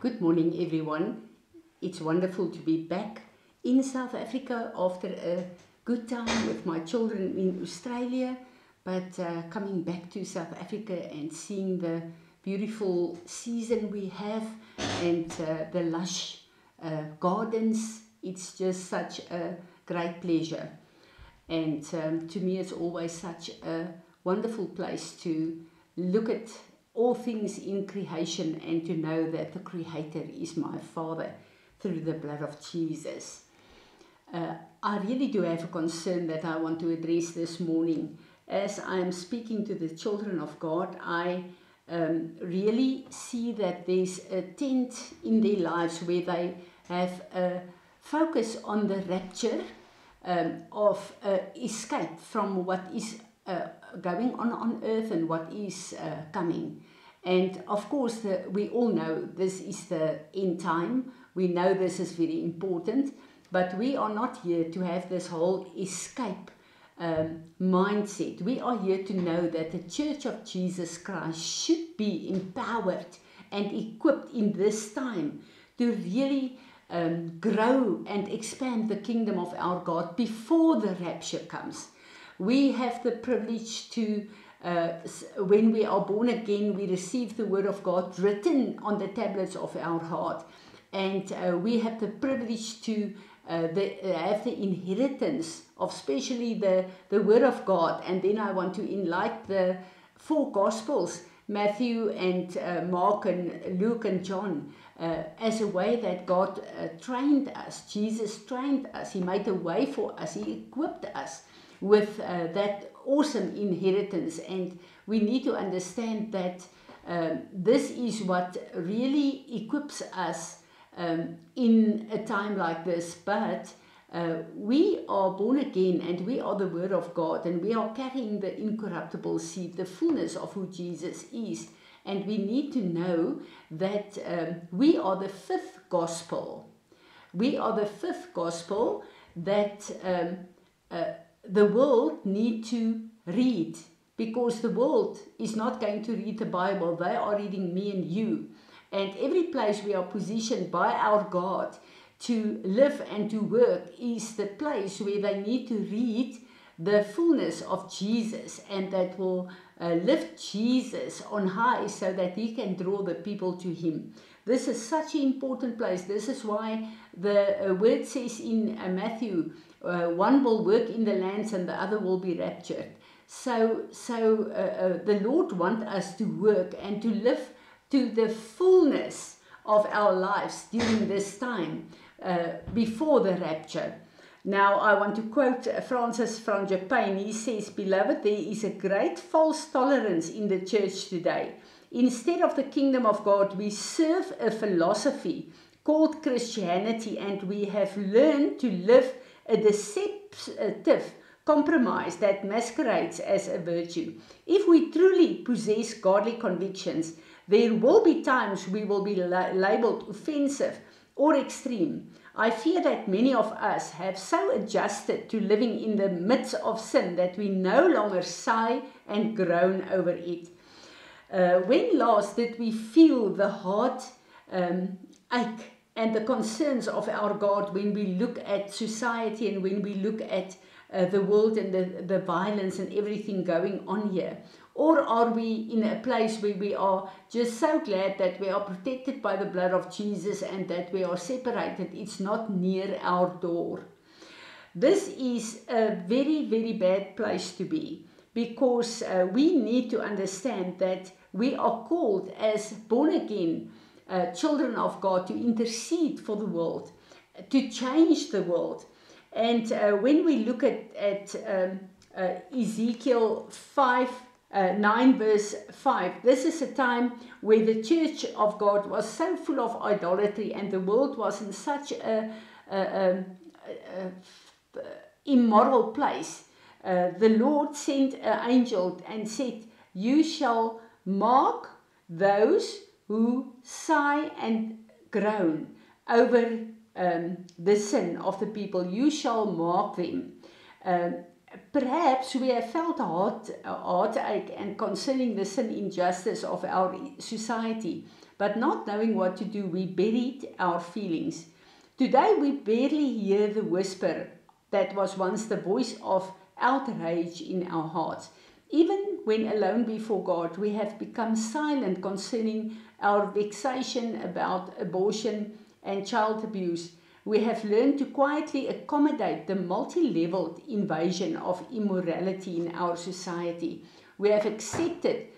Good morning, everyone. It's wonderful to be back in South Africa after a good time with my children in Australia, but coming back to South Africa and seeing the beautiful season we have and the lush gardens. It's just such a great pleasure. And to me, it's always such a wonderful place to look at all things in creation and to know that the Creator is my Father through the blood of Jesus. I really do have a concern that I want to address this morning. As I am speaking to the children of God, I really see that there's a tent in their lives where they have a focus on the rapture of escape from what is going on earth and what is coming. And of course, we all know this is the end time. We know this is very important, but we are not here to have this whole escape mindset. We are here to know that the Church of Jesus Christ should be empowered and equipped in this time to really grow and expand the kingdom of our God before the rapture comes. We have the privilege to, when we are born again, we receive the word of God written on the tablets of our heart. And we have the privilege to have the inheritance of especially the word of God. And then I want to enlighten the four Gospels, Matthew and Mark and Luke and John, as a way that God trained us. Jesus trained us. He made a way for us. He equipped us with that awesome inheritance. And we need to understand that this is what really equips us in a time like this. But we are born again and we are the Word of God, and we are carrying the incorruptible seed, the fullness of who Jesus is. And we need to know that we are the fifth gospel. We are the fifth gospel that the world need to read, because the world is not going to read the Bible. They are reading me and you. And every place we are positioned by our God to live and to work is the place where they need to read the fullness of Jesus, and that will lift Jesus on high so that he can draw the people to him. This is such an important place. This is why the word says in Matthew, one will work in the lands and the other will be raptured. So the Lord wants us to work and to live to the fullness of our lives during this time before the rapture. Now I want to quote Francis from Japan. He says, "Beloved, there is a great false tolerance in the church today. Instead of the kingdom of God, we serve a philosophy called Christianity, and we have learned to live a deceptive compromise that masquerades as a virtue. If we truly possess godly convictions, there will be times we will be labeled offensive or extreme. I fear that many of us have so adjusted to living in the midst of sin that we no longer sigh and groan over it. When last did we feel the heart ache and the concerns of our God when we look at society and when we look at the world and the violence and everything going on here? Or are we in a place where we are just so glad that we are protected by the blood of Jesus and that we are separated? It's not near our door. This is a very, very bad place to be, because we need to understand that we are called as born again children of God to intercede for the world, to change the world. And when we look at Ezekiel 9 verse 5, this is a time where the church of God was so full of idolatry and the world was in such a immoral place. The Lord sent an angel and said, "You shall mark those who sigh and groan over the sin of the people. You shall mark them." Perhaps we have felt a heartache and concerning the sin injustice of our society, but not knowing what to do, we buried our feelings. Today we barely hear the whisper that was once the voice of outrage in our hearts. Even when alone before God, we have become silent concerning our vexation about abortion and child abuse. We have learned to quietly accommodate the multi-leveled invasion of immorality in our society. We have accepted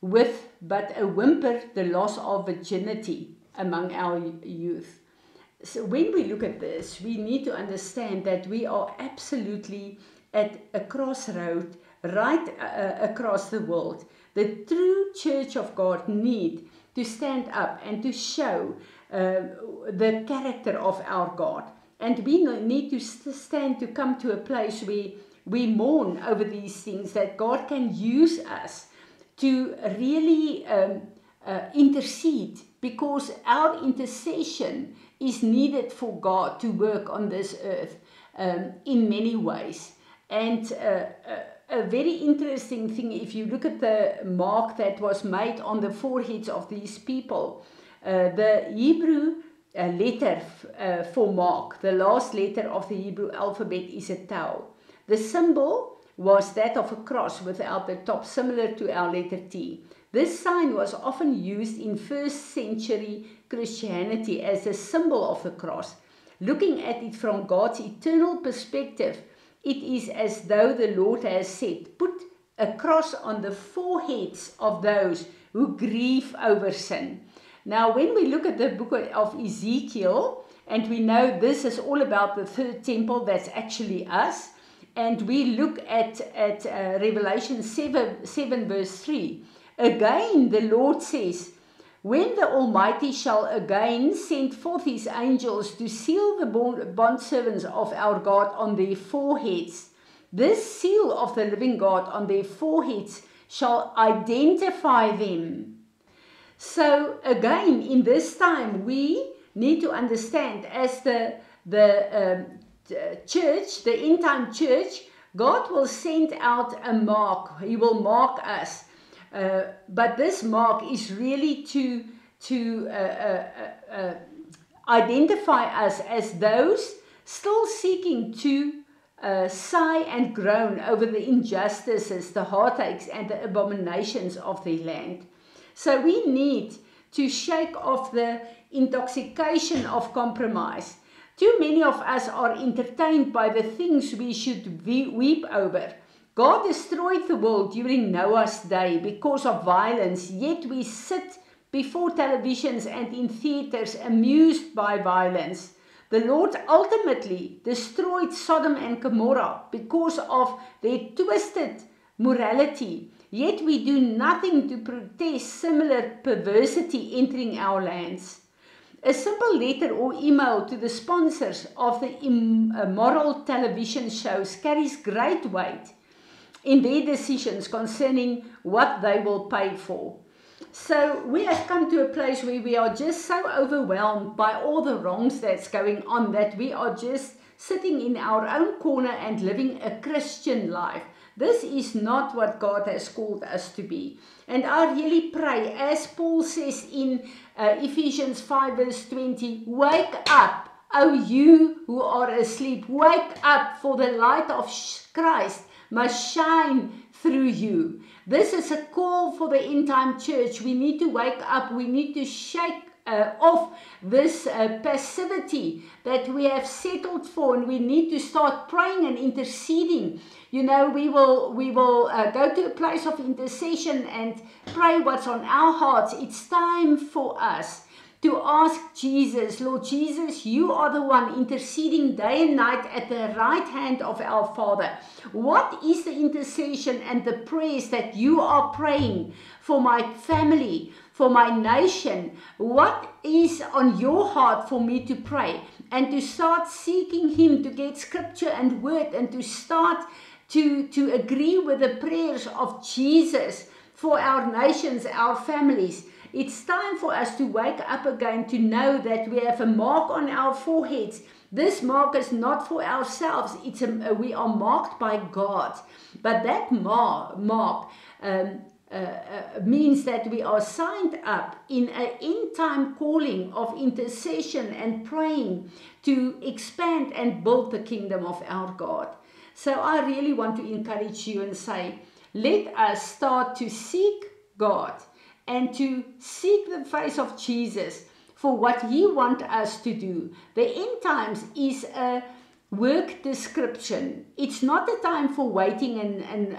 with but a whimper the loss of virginity among our youth. So when we look at this, we need to understand that we are absolutely at a crossroad right across the world. The true Church of God need to stand up and to show the character of our God. And we need to stand to come to a place where we mourn over these things, that God can use us to really intercede, because our intercession is needed for God to work on this earth in many ways. And a very interesting thing, if you look at the mark that was made on the foreheads of these people, the Hebrew letter for mark, the last letter of the Hebrew alphabet is a tau. The symbol was that of a cross without the top, similar to our letter T. This sign was often used in first century Christianity as a symbol of the cross. Looking at it from God's eternal perspective, it is as though the Lord has said, put a cross on the foreheads of those who grieve over sin. Now, when we look at the book of Ezekiel, and we know this is all about the third temple, that's actually us, and we look at Revelation 7 verse 3, again the Lord says, when the Almighty shall again send forth his angels to seal the bondservants of our God on their foreheads, this seal of the living God on their foreheads shall identify them. So again, in this time, we need to understand, as the church, the end time church, God will send out a mark. He will mark us. But this mark is really to identify us as those still seeking to sigh and groan over the injustices, the heartaches, and the abominations of their land. So we need to shake off the intoxication of compromise. Too many of us are entertained by the things we should weep over. God destroyed the world during Noah's day because of violence, yet we sit before televisions and in theaters amused by violence. The Lord ultimately destroyed Sodom and Gomorrah because of their twisted morality, yet we do nothing to protest similar perversity entering our lands. A simple letter or email to the sponsors of the immoral television shows carries great weight in their decisions concerning what they will pay for. So we have come to a place where we are just so overwhelmed by all the wrongs that's going on that we are just sitting in our own corner and living a Christian life. This is not what God has called us to be. And I really pray, as Paul says in Ephesians 5 verse 20, wake up, O you who are asleep. Wake up, for the light of Christ must shine through you. This is a call for the end time church. We need to wake up. We need to shake off this passivity that we have settled for, and we need to start praying and interceding. You know, we will go to a place of intercession and pray what's on our hearts. It's time for us to ask Jesus, Lord Jesus, you are the one interceding day and night at the right hand of our Father. What is the intercession and the prayers that you are praying for my family, for my nation? What is on your heart for me to pray? And to start seeking Him, to get scripture and word, and to start to agree with the prayers of Jesus for our nations, our families. It's time for us to wake up again, to know that we have a mark on our foreheads. This mark is not for ourselves. We are marked by God. But that mark means that we are signed up in an end-time calling of intercession and praying to expand and build the kingdom of our God. So I really want to encourage you and say, let us start to seek God and to seek the face of Jesus for what He wants us to do. The end times is a work description. It's not a time for waiting and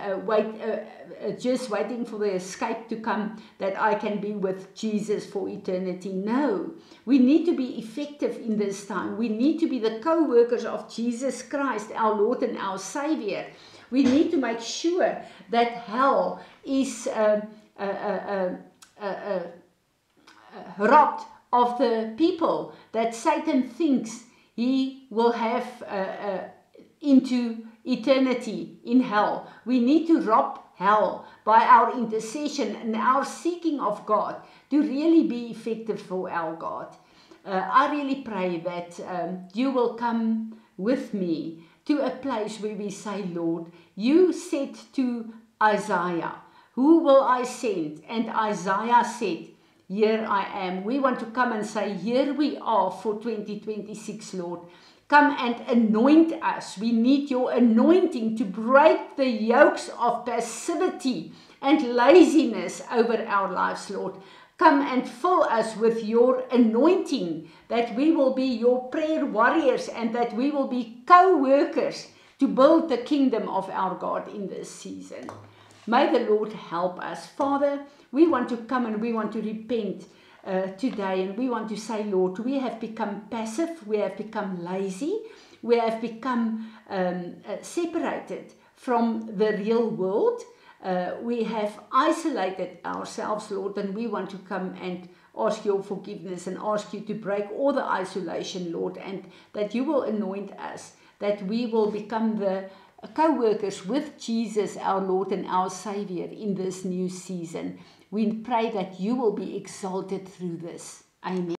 just waiting for the escape to come that I can be with Jesus for eternity. No, we need to be effective in this time. We need to be the co-workers of Jesus Christ, our Lord and our Savior. We need to make sure that hell is robbed of the people that Satan thinks he will have into eternity in hell. We need to rob hell by our intercession and our seeking of God to really be effective for our God. I really pray that you will come with me to a place where we say, Lord, you said to Isaiah, who will I send? And Isaiah said, here I am. We want to come and say, here we are for 2026, Lord. Come and anoint us. We need your anointing to break the yokes of passivity and laziness over our lives, Lord. Come and fill us with your anointing, that we will be your prayer warriors and that we will be co-workers to build the kingdom of our God in this season. May the Lord help us. Father, we want to come and we want to repent today, and we want to say, Lord, we have become passive, we have become lazy, we have become separated from the real world. We have isolated ourselves, Lord, and we want to come and ask your forgiveness and ask you to break all the isolation, Lord, and that you will anoint us, that we will become the co-workers with Jesus, our Lord and our Savior, in this new season. We pray that you will be exalted through this. Amen.